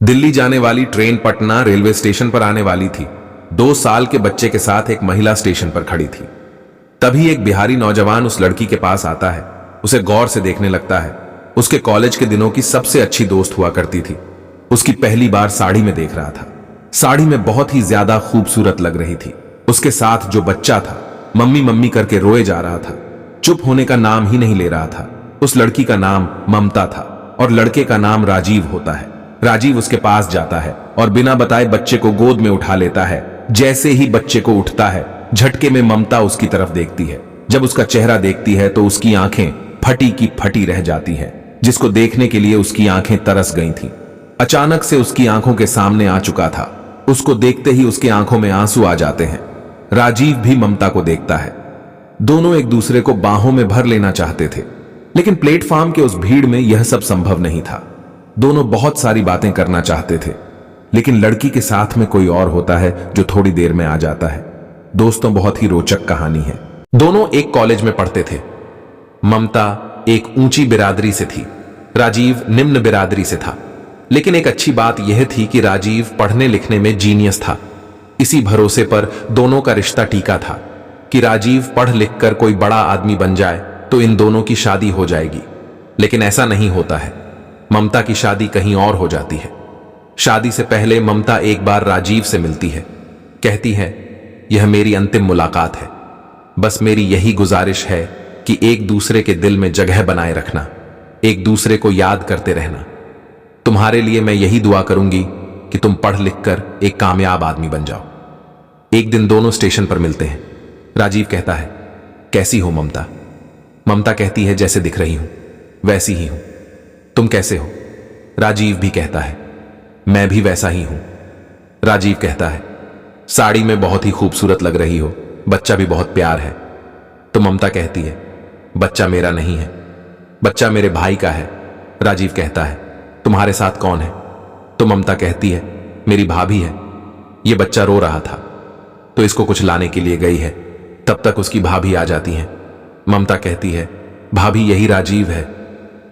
दिल्ली जाने वाली train Patna railway station पर आने वाली थी। 2 साल के बच्चे के साथ एक महिला स्टेशन पर खड़ी थी। तभी एक बिहारी नौजवान उस लड़की के पास आता है, उसे गौर से देखने लगता है। उसके कॉलेज के दिनों की सबसे अच्छी दोस्त हुआ करती थी। उसकी पहली बार साड़ी में देख रहा था। साड़ी में बहुत ही ज्यादा खूबसूरत लग रही थी। उसके साथ जो बच्चा था मम्मी मम्मी करके रोए जा रहा था, चुप होने का नाम ही नहीं ले रहा था। उस लड़की का नाम ममता था और लड़के का नाम राजीव होता है। राजीव उसके पास जाता है और बिना बताए बच्चे को गोद में उठा लेता है। जैसे ही बच्चे को उठता है, झटके में ममता उसकी तरफ देखती है। जब उसका चेहरा देखती है तो उसकी आंखें फटी की फटी रह जाती है, जिसको देखने के लिए उसकी आंखें तरस गई थीं। अचानक से उसकी आंखों के सामने आ चुका था। उसको देखते ही उसकी आंखों में आंसू आ जाते हैं। राजीव भी ममता को देखता है। दोनों एक दूसरे को बाहों में भर लेना चाहते थे, लेकिन प्लेटफॉर्म के उस भीड़ में यह सब संभव नहीं था। दोनों बहुत सारी बातें करना चाहते थे, लेकिन लड़की के साथ में कोई और होता है जो थोड़ी देर में आ जाता है। दोस्तों, बहुत ही रोचक कहानी है। दोनों एक कॉलेज में पढ़ते थे। ममता एक ऊंची बिरादरी से थी, राजीव निम्न बिरादरी से था। लेकिन एक अच्छी बात यह थी कि राजीव पढ़ने लिखने में जीनियस था। इसी भरोसे पर दोनों का रिश्ता टीका था कि राजीव पढ़ लिख कर कोई बड़ा आदमी बन जाए तो इन दोनों की शादी हो जाएगी। लेकिन ऐसा नहीं होता है। ममता की शादी कहीं और हो जाती है। शादी से पहले ममता एक बार राजीव से मिलती है। कहती है, यह मेरी अंतिम मुलाकात है। बस मेरी यही गुजारिश है कि एक दूसरे के दिल में जगह बनाए रखना, एक दूसरे को याद करते रहना। तुम्हारे लिए मैं यही दुआ करूंगी कि तुम पढ़ लिख कर एक कामयाब आदमी बन जाओ। एक दिन दोनों स्टेशन पर मिलते हैं। राजीव कहता है, कैसी हो ममता? ममता कहती है, जैसे दिख रही हूं वैसी ही हूं। तुम कैसे हो? राजीव भी कहता है, मैं भी वैसा ही हूं। राजीव कहता है, साड़ी में बहुत ही खूबसूरत लग रही हो, बच्चा भी बहुत प्यार है। तो ममता कहती है, बच्चा मेरा नहीं है, बच्चा मेरे भाई का है। राजीव कहता है, तुम्हारे साथ कौन है? तो ममता कहती है, मेरी भाभी है। ये बच्चा रो रहा था तो इसको कुछ लाने के लिए गई है। तब तक उसकी भाभी आ जाती है। ममता कहती है, भाभी यही राजीव है।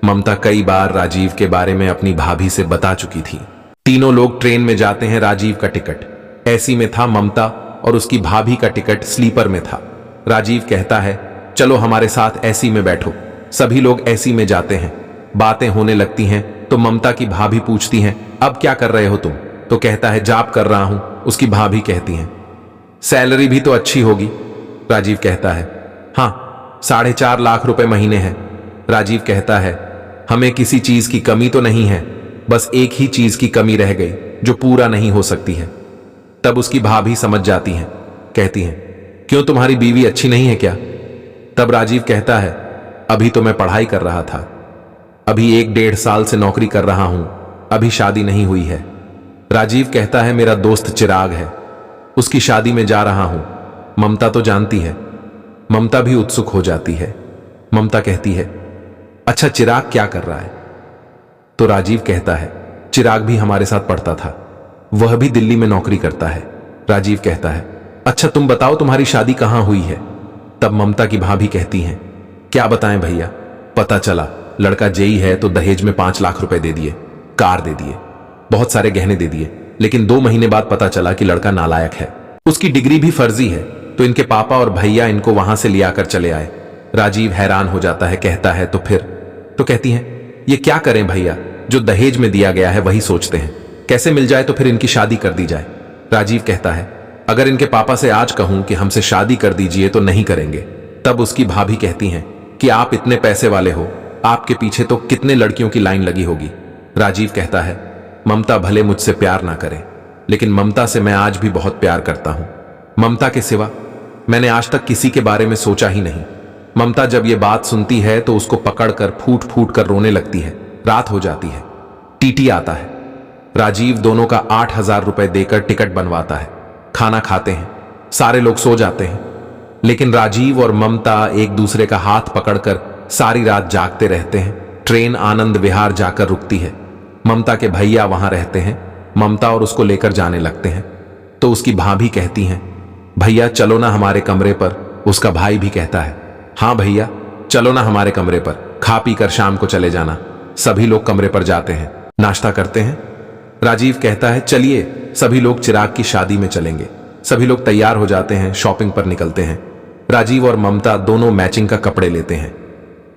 ममता कई बार राजीव के बारे में अपनी भाभी से बता चुकी थी। तीनों लोग ट्रेन में जाते हैं। राजीव का टिकट एसी में था, ममता और उसकी भाभी का टिकट स्लीपर में था। राजीव कहता है, चलो हमारे साथ एसी में बैठो। सभी लोग एसी में जाते हैं। बातें होने लगती हैं तो ममता की भाभी पूछती हैं, अब क्या कर रहे हो तुम? तो कहता है, जॉब कर रहा हूं। उसकी भाभी कहती हैं, सैलरी भी तो अच्छी होगी। राजीव कहता है, हाँ, 4.5 लाख रुपए महीने हैं। राजीव कहता है, हमें किसी चीज की कमी तो नहीं है, बस एक ही चीज की कमी रह गई जो पूरा नहीं हो सकती है। तब उसकी भाभी समझ जाती हैं, कहती हैं, क्यों, तुम्हारी बीवी अच्छी नहीं है क्या? तब राजीव कहता है, अभी तो मैं पढ़ाई कर रहा था, अभी 1-1.5 साल से नौकरी कर रहा हूं, अभी शादी नहीं हुई है। राजीव कहता है, मेरा दोस्त चिराग है, उसकी शादी में जा रहा हूं। ममता तो जानती है। ममता भी उत्सुक हो जाती है। ममता कहती है, अच्छा चिराग क्या कर रहा है? तो राजीव कहता है, चिराग भी हमारे साथ पढ़ता था, वह भी दिल्ली में नौकरी करता है। राजीव कहता है, अच्छा तुम बताओ तुम्हारी शादी कहां हुई है? तब ममता की भाभी कहती हैं, क्या बताएं भैया, पता चला लड़का जेई है तो दहेज में 5 लाख रुपए दे दिए, कार दे दिए, बहुत सारे गहने दे दिए। लेकिन 2 महीने बाद पता चला कि लड़का नालायक है, उसकी डिग्री भी फर्जी है। तो इनके पापा और भैया इनको वहां से लिया कर चले आए। राजीव हैरान हो जाता है, कहता है, तो फिर? तो कहती हैं, ये क्या करें भैया, जो दहेज में दिया गया है वही सोचते हैं, कैसे मिल जाए तो फिर इनकी शादी कर दी जाए। राजीव कहता है, अगर इनके पापा से आज कहूं कि हमसे शादी कर दीजिए तो नहीं करेंगे। तब उसकी भाभी कहती हैं कि आप इतने पैसे वाले हो, आपके पीछे तो कितने लड़कियों की लाइन लगी होगी। राजीव कहता है, ममता भले मुझसे प्यार ना करे, लेकिन ममता से मैं आज भी बहुत प्यार करता हूं। ममता के सिवा मैंने आज तक किसी के बारे में सोचा ही नहीं। ममता जब ये बात सुनती है तो उसको पकड़कर फूट फूट कर रोने लगती है। रात हो जाती है, टीटी आता है। राजीव दोनों का 8,000 रुपए देकर टिकट बनवाता है। खाना खाते हैं, सारे लोग सो जाते हैं, लेकिन राजीव और ममता एक दूसरे का हाथ पकड़कर सारी रात जागते रहते हैं। ट्रेन आनंद विहार जाकर रुकती है। ममता के भैया वहां रहते हैं। ममता और उसको लेकर जाने लगते हैं तो उसकी भाभी कहती हैं, भैया चलो ना हमारे कमरे पर। उसका भाई भी कहता है, हाँ भैया चलो ना हमारे कमरे पर, खा पी कर शाम को चले जाना। सभी लोग कमरे पर जाते हैं, नाश्ता करते हैं। राजीव कहता है चलिए सभी लोग चिराग की शादी में चलेंगे। सभी लोग तैयार हो जाते हैं, शॉपिंग पर निकलते हैं। राजीव और ममता दोनों मैचिंग का कपड़े लेते हैं।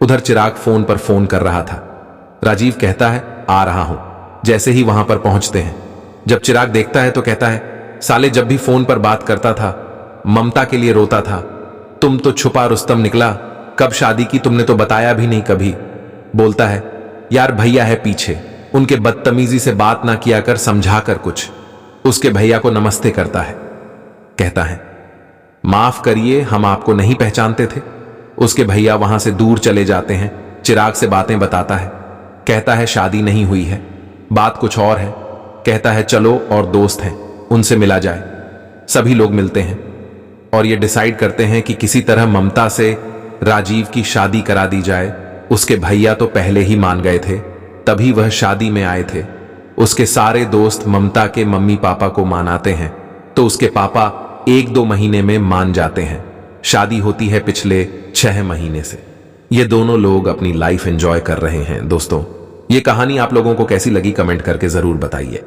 उधर चिराग फोन पर फोन कर रहा था। राजीव कहता है आ रहा हूं। जैसे ही वहां पर पहुंचते हैं, जब चिराग देखता है तो कहता है साले जब भी फोन पर बात करता था ममता के लिए रोता था, तुम तो छुपा रुस्तम निकला, कब शादी की तुमने तो बताया भी नहीं कभी। बोलता है यार भैया है पीछे, उनके बदतमीजी से बात ना किया कर, समझा कर कुछ। उसके भैया को नमस्ते करता है, कहता है माफ करिए हम आपको नहीं पहचानते थे। उसके भैया वहां से दूर चले जाते हैं। चिराग से बातें बताता है, कहता है शादी नहीं हुई है, बात कुछ और है। कहता है चलो और दोस्त हैं उनसे मिला जाए। सभी लोग मिलते हैं और ये डिसाइड करते हैं कि किसी तरह ममता से राजीव की शादी करा दी जाए। उसके भैया तो पहले ही मान गए थे, तभी वह शादी में आए थे। उसके सारे दोस्त ममता के मम्मी पापा को मानाते हैं तो उसके पापा 1-2 महीने में मान जाते हैं। शादी होती है पिछले 6 महीने से। ये दोनों लोग अपनी लाइफ एंजॉय कर रहे हैं। दोस्तों, ये कहानी आप लोगों को कैसी लगी कमेंट करके जरूर बताइए।